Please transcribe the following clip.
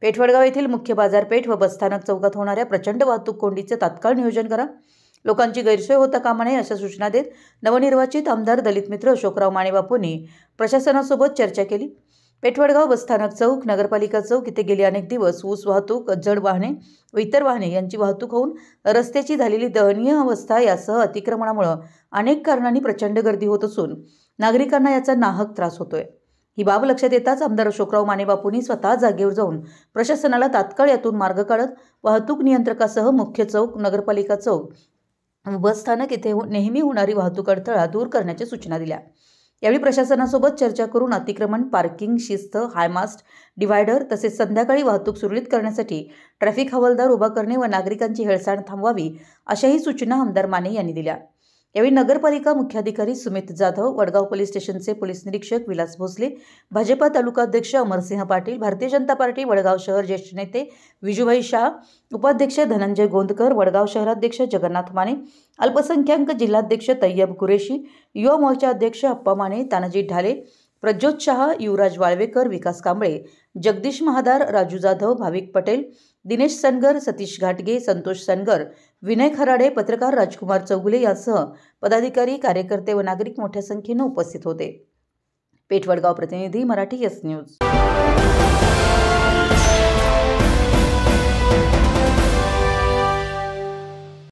पेठवडगाव येथील मुख्य बाजारपेठ व बसस्थानक चौकात होणाऱ्या प्रचंड वाहतूक कोंडीचे तात्काळ नियोजन करा। लोकांची गैरसोय होता कामा नये अशा सूचना देत नवनिर्वाचित आमदार दलित मित्र अशोकराव मानेबापूंनी प्रशासनासोबत चर्चा केली। पेठवडगाव बसस्थानक चौक, नगरपालिका चौक इथे गेली अनेक दिवस ऊस वाहतूक, जड वाहने व इतर वाहने यांची वाहतूक होऊन रस्त्याची झालेली दयनीय अवस्था यासह अतिक्रमणामुळे अनेक कारणांनी प्रचंड गर्दी होत असून नागरिकांना याचा नाहक त्रास होतोय। ही बाब लक्षात येताच आमदार अशोकराव मानेबापूंनी स्वतः जागेवर जाऊन प्रशासनाला तात्काळ यातून मार्ग काढत वाहतूक नियंत्रकासह मुख्य चौक, नगरपालिका चौक, बसस्थानक इथे नेहमी होणारी वाहतूक अडथळा दूर करण्याच्या सूचना दिल्या। यावेळी प्रशासनासोबत चर्चा करून अतिक्रमण, पार्किंग, शिस्त, हायमास्ट, डिव्हायडर तसेच संध्याकाळी वाहतूक सुरळीत करण्यासाठी ट्रॅफिक हवालदार उभा करणे व नागरिकांची हेळसांड थांबवावी अशाही सूचना आमदार माने यांनी दिल्या। यावेळी नगरपालिका मुख्याधिकारी सुमित जाधव, वडगाव पोलीस स्टेशनचे पोलीस निरीक्षक विलास भोसले, भाजपा तालुका अध्यक्ष अमरसिंह पाटील, भारतीय जनता पार्टी वडगाव शहर ज्येष्ठ नेते विजूभाई शाह, उपाध्यक्ष धनंजय गोंदकर, वडगाव शहराध्यक्ष जगन्नाथ माने, अल्पसंख्याक जिल्हाध्यक्ष तय्यब कुरेशी, युवा मोर्चा अध्यक्ष अप्पा माने, तानाजी ढाले, प्रज्योत शाह, युवराज वाळवेकर, विकास कांबळे, जगदीश महादार, राजू जाधव, भाविक पटेल, दिनेश सनगर, सतीश घाटगे, संतोष सनगर, विनय खराडे, पत्रकार राजकुमार चौगुले यांसह पदाधिकारी, कार्यकर्ते व नागरिक मोठ्या संख्येने उपस्थित होते। पेठवडगाव प्रतिनिधी, मराठी एस न्यूज।